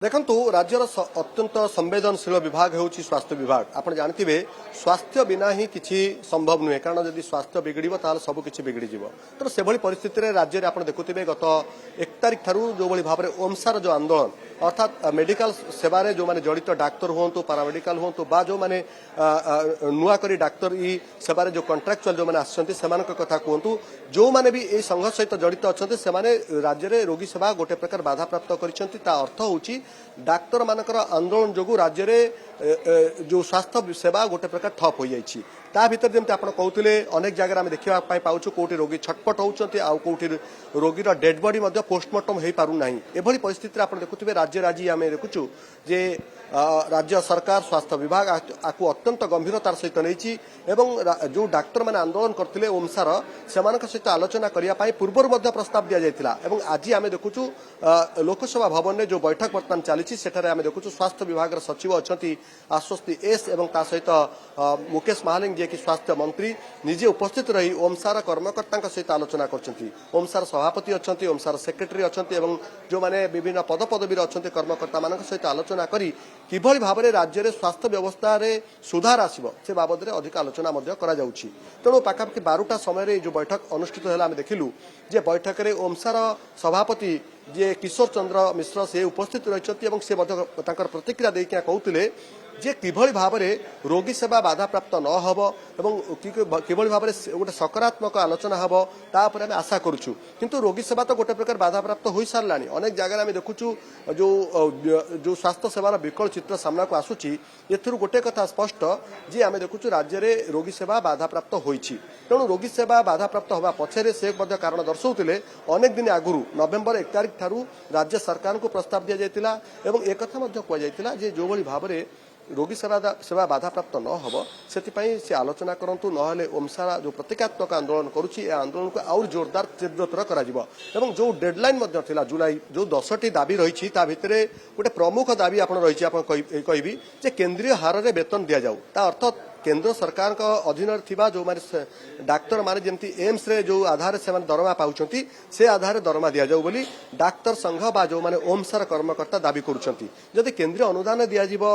देखंतु राज्यर अत्यंत संवेदनशील विभाग होउची स्वास्थ्य विभाग। आपण जानथिबे स्वास्थ्य बिना ही किछि संभव नुहे, कारण जदि स्वास्थ्य बिगड़िबो ताल सब किछि बिगड़ी जिवो। तो से भली परिस्थिति रे राज्य रे आपण देखुथिबे गत 1 तारिख थारु जो भली भाबरे ओमसार जो आंदोलन अर्थात मेडिकल सेवा रे जो माने जड़ित डाक्टर होंतु पारामेडिकल होंतु बा जो माने नुआ करी डाक्टर ई सेवा रे जो कॉन्ट्रैक्चुअल जो माने आछंती सेमानक कथा कहंतु, जो माने भी ए संघ सहित जड़ित अछंती से माने राज्य रे रोगी सेवा गोटे प्रकार बाधा प्राप्त करिसंती। ता अर्थ होउची डाक्टर मानकर आंदोलन जोगु राज्य रे जो स्वास्थ्य सेवा गोटे प्रकार ठप हो जाइछि। ता भीतर जेमते आपण कहउतिले अनेक जगह आमे देखिबा पाई पाउछु कोठी रोगी छटपट होउचंती आ कोठी रोगी रो डेड बॉडी मध्ये पोस्टमार्टम हेई पारु नाही। एभली परिस्थिति आपण देखुथिबे राज्य राज्य आमे देखुछु जे राज्य सरकार स्वास्थ्य विभाग आकु अत्यंत गंभीरतार सहित नैछि एवं जो डाक्टर माने आंदोलन करथिले ओमसार सेमानक सहित आलोचना करिया पाई पूर्वर मध्ये प्रस्ताव दिया जायतिला एवं आज आमे देखुछु लोकसभा भवन ने जो बैठक वर्तमान चलीछि सेठारे आमे देखुछु स्वास्थ्य विभाग र सचिव अछंती आश्वस्ति एस एवं ता सहित मुकेश महालिंग जे कि स्वास्थ्य मंत्री निजे उपस्थित रही ओमसार कर्मकर्ता सहित आलोचना करछंती। ओमसार सभापति अछंती, ओमसार सेक्रेटरी अछंती एवं जो माने विभिन्न पद पदवी अछंती कर्मकर्ता मानक सहित आलोचना करी किभली भाबरे राज्य रे स्वास्थ्य व्यवस्था रे सुधार आसीबो से बाबद रे अधिक आलोचना मध्ये करा जाउछि। तेणु पाखापाखि 12टा समय रे जो बैठक अनुष्ठित होला आमे देखिलु जे बैठक रे ओमसार सभापति जे किशोर चंद्र मिश्र से उपस्थित रहिछंती एवं से मध्ये तांकर प्रतिक्रिया देई क्या कहउतिले जे किभली भाबरे रोगी सेवा बाधा प्राप्त न हबो एवं किभली भाबरे गोटे सकारात्मक आलोचना हबो ता पर हम आशा करूछु। किंतु रोगी सेवा तो गोटे प्रकार बाधा प्राप्त होई सारलानी। अनेक जगह में देखुछु जो स्वास्थ्य सेवार विकल चित्र सामना को आसुची एथुरु गोटे कथा स्पष्ट जे आमे देखुछु राज्य रे रोगी सेवा बाधा प्राप्त होईछि। तेणु रोगी सेवा बाधा प्राप्त होबा पछरे से मध्ये कारण दर्शाउतिले अनेक दिन आगुरु नवेम्बर 1 तारिख थारु राज्य सरकार को प्रस्ताव दिया जायतिला एवं एक कथा मध्ये कह जायतिला जे जो भली भाबरे रोगी सेवा बाधा प्राप्त न हबो सेतिपई से आलोचना करंतु नहले ओमसारा जो प्रतीकात्मक आंदोलन करूछि ए आंदोलन को और जोरदार तीव्रतर करा जिवो एवं जो डेडलाइन मध्ये थिला जुलाई जो 10टी दाबी रहिछि ता भितरे गोटे प्रमुख दाबी आपण रहिछि आपण कहबी जे केंद्रीय हार रे वेतन दिया जाऊ। ता अर्थ केंद्र सरकार का अधीन थिबा जो माने डाक्टर माने जेमती एम्स रे जो आधार से माने दरमा पाउछंती से आधार दरमा दिया जाऊ बोली डाक्टर संघ बा जो माने ओमसार कर्मकर्ता दाबी करूछंती। जदि केंद्रीय अनुदान दिया जिवो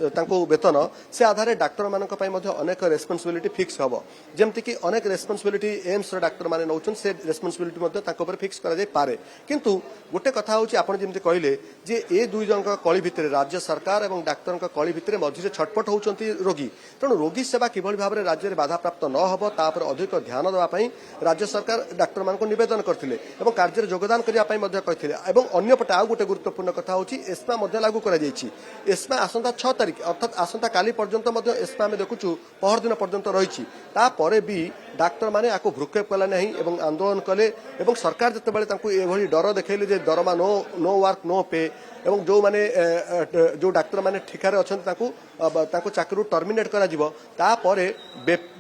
तांको वेतन से आधार डाक्टर मानक पई मध्ये अनेक रेस्पोंसिबिलिटी फिक्स हबो, जेमती कि अनेक रेस्पोंसिबिलिटी एम्स रे डाक्टर माने नउछन से रेस्पोंसिबिलिटी मध्ये तांको पर फिक्स करा जाय पारे। किंतु गोटे कथा होची आपण जेमती कहिले जे ए दुई जन कळी भितरे राज्य सरकार एवं डाक्टर का कळी भितरे मझिरे छटपट होउछंती रोगी। तेणु रोगी सेवा किभली भाबरे राज्य रे बाधा प्राप्त न हबो ता पर अधिक ध्यान देबा पई राज्य सरकार डाक्टर मान को निवेदन करथिले एवं कार्य रे योगदान करिया पई मध्ये कहिथिले। एवं अन्य पटे आ गोटे गुरुत्वपूर्ण कथा होची एस्मा मध्ये लागू करा जायछि। एस्मा आसंता 6 तारिख अर्थात आसंता काली पर्यंत मध्ये एस्मा में देखुछु पहर दिन पर्यंत रहिछि। ता परे भी डाक्टर माने आको भ्रुक्षेप कला नहीं एवं आंदोलन कले एवं सरकार जते बेले तांको एभली डर देखैले जे दरमा नो वर्क नो पे एवं जो माने जो डाक्टर माने ठिकारे अछन तांको चाकरी टर्मिनेट करा जिवो ता परे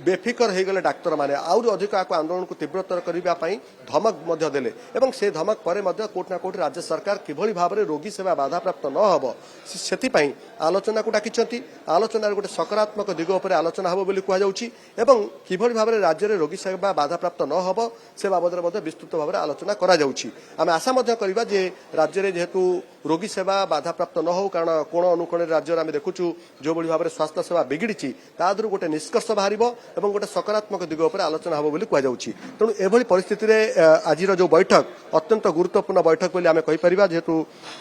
बेफिकर हे गले डाक्टर माने आउर अधिक आको आंदोलन को तीव्रतर करिबा पई धमक मध्ये देले एवं से धमक परे मध्ये कोट ना कोट राज्य सरकार किभली भाबरे रोगी सेवा बाधा प्राप्त न हबो सेति पई आलोचना को डाकिछंती। आलोचना गोटे सकारात्मक दिग उपर आलोचना हबो बोली कुआ जाउछि एवं किभली भाबरे राज्य रे रोगी सेवा बाधा प्राप्त न हबो से बाबद रे मध्ये विस्तृत भाबरे आलोचना करा जाउछि। आमे आशा मध्ये करिबा जे राज्य रे जेहेतु रोगी सेवा बाधा प्राप्त न हो कारण कोण अनुकोण राज्य आमे देखुछु जो भली भाबरे स्वास्थ्य सेवा बिगिड़िछि तादरु गोटे निष्कर्ष बाहरिबो एवं गोटे सकारात्मक दिग उपर आलोचना हबो बोली कुआ जाउछि। तेणु एभली परिस्थिति रे आजिर जो बैठक अत्यंत गुरुत्वपूर्ण बैठक बोली आमे कहि परिबा जेहेतु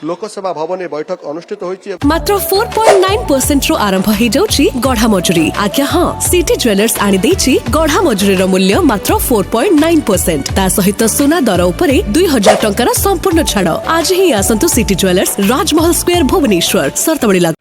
लोकसभा भवन ए बैठक अनुष्ठित होइछि। मात्र 4.9% रो आरंभ हे जाउछि गढ़ा मजुरी। आज्ञा हां सिटी ज्वेलर्स आनी देछि गढ़ा मजुरी रो मूल्य मात्र 4.9%। ता सहित सोना दर उपरे 2000 टंकार संपूर्ण छाड़। आज ही आसंतु सिटी ज्वेलर्स राजमहल स्क्वायर भुवनेश्वर सर्तबड़ी लागू।